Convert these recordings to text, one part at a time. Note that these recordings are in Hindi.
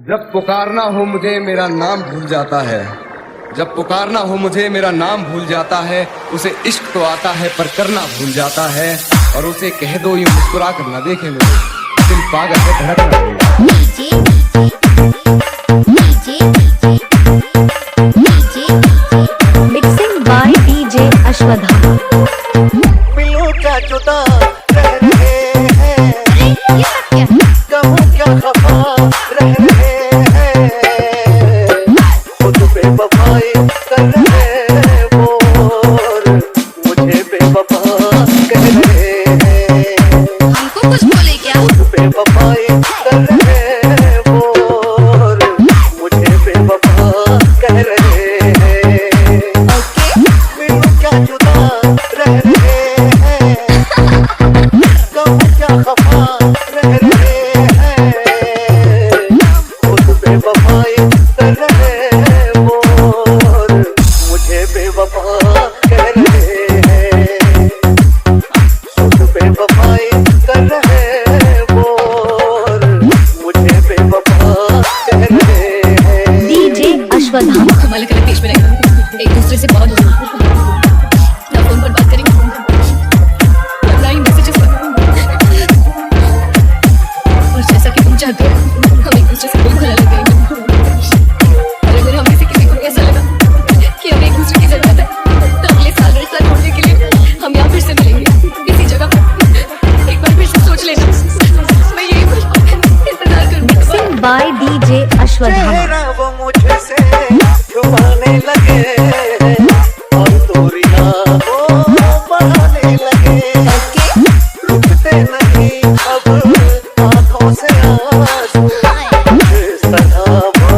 जब पुकारना हो मुझे मेरा नाम भूल जाता है, जब पुकारना हो मुझे मेरा नाम भूल जाता है। उसे इश्क तो आता है पर करना भूल जाता है। और उसे कह दो यूं मुस्कुरा कर न देखे मुझे, दिल पागल है धड़कना। Mixing by DJ Ashwadhama. मिलो क्या जुदा रह रहे हैं, कहूँ क्या खफा रह रहे हैं। खुद बेवफाई कर रहे वो और मुझे बेवफा कह रहे हैं। हमको कुछ बोले क्या? खुद बेवफाई कर रहे वो और मुझे बेवफा कह रहे हैं। मिलो क्या जुदा रह रहे हैं, कहूँ क्या खफा रह रहे हैं। खुद बेवफाई कर रहे वो और मुझे बेवफा कह रहे हैं। खुद बेवफाई कर रहे वो और मुझे बेवफा कह रहे हैं। डीजे अश्वधामा। अलग अलग देश में रहकर एक दूसरे से बहुत दूर, ना फोन पर बात करेंगे ना ही मैसेजेस पर। और जैसा कि तुम चाहते हो हम एक दूसरे से बिल्कुल अलग रहेंगे। और अगर हम में से किसी को ऐसा लगा कि हमें एक दूसरे की जरूरत है तो अगले साल रिश्ता तोड़ने के लिए हम यहाँ फिर से मिलेंगे इसी जगह पर। एक बार फिर से सोच लेना, मैं यही इंतजार करूंगी। Mixing by DJ Ashwadhama. चेहरा वो मुझसे छुपाने लगे और दूरियां वो बढ़ाने लगे। रुकते नहीं अब आंखों से आंसू, इस तरह वो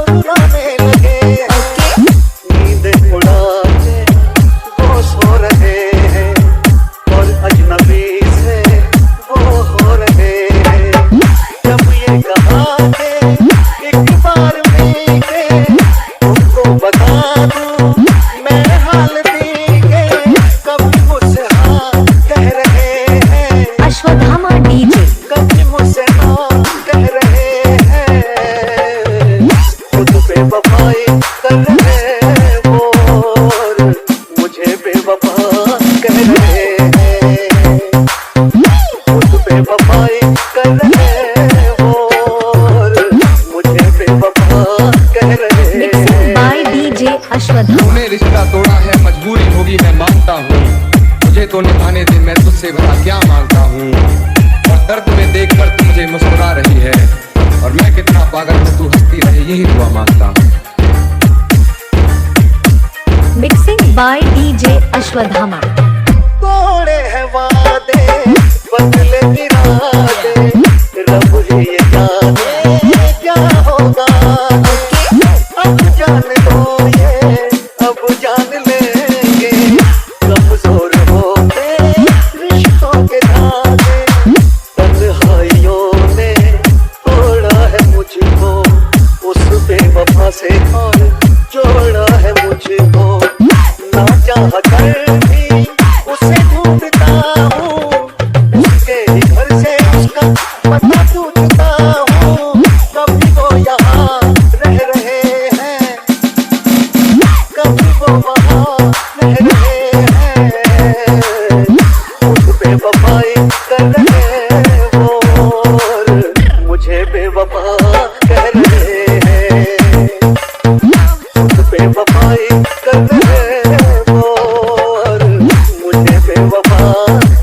रुलाने लगे। नींदें उड़ा के वो सो रहे हैं और अजनबी से वो हो रहे हैं। जब ये कहा के एक बार मिलके तुमको बता दूं मैं हाल भीगे, कभी मुझसे हाँ कह रहे हैं। अश्वधामा डीजे। कभी मुझसे हाँ कह रहे हैं। खुद बेवफाई कर रहे वो और मुझे बेवफा कह रहे हैं। खुद बेवफाई कर रहे वो और मुझे बेवफा कह रहे मिक्सिंग हैं। By DJ Ashwadhama. तूने रिश्ता तोड़ा है मजबूरी होगी मैं मानता हूँ, मुझे तो निभाने दे मैं तुझसे भला क्या मांगता हूँ। और दर्द में देखकर तू मुझे मुस्कुरा रही है और मैं कितना पागल हूँ तू हंसती रहे यही दुआ मांगता हूँ। Mixing by DJ Ashwadhama. तोड़े हैं वादे बदले इरादे, रब ही ये जाने क्या होगा। अब जान लो ये अब जान लेंगे, कमजोर होते रिश्तों के धागे। तन्हाइयों ने तोड़ा है मुझको उस बेवफा से और जोड़ा है मुझको। ना चाह कर भी उसे ढूंढता हूँ, उसके ही घर से उसका पता पूछता हूँ। कभी वो यहाँ रह रहे हैं, कभी वो वहाँ रह रहे हैं। खुद बेवफाई कर रहे वो और मुझे बेवफा कह रहे हैं। खुद बेवफाई कर रहे वो और मुझे बेवफा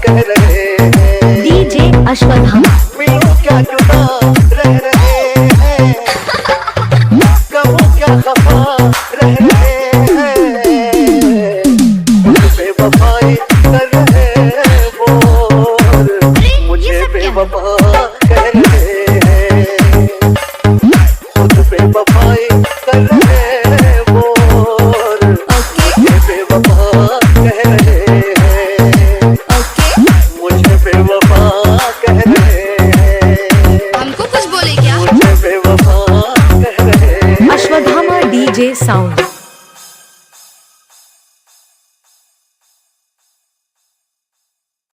कह रहे हैं। डीजे अश्वधामा। मिलो क्या जुदा रह रहे हैं, कहूँ क्या खफा रह रहे हैं। खुद बेवफाई कर रहे वो और मुझे बेवफा कह रहे हैं। खुद बेवफाई कर रहे वो और मुझे बेवफा कह रहे हैं। मुझे बेवफा कह रहे हैं। हमको कुछ बोले क्या? मुझे बेवफा कह रहे हैं। अश्वधामा डीजे साउंड।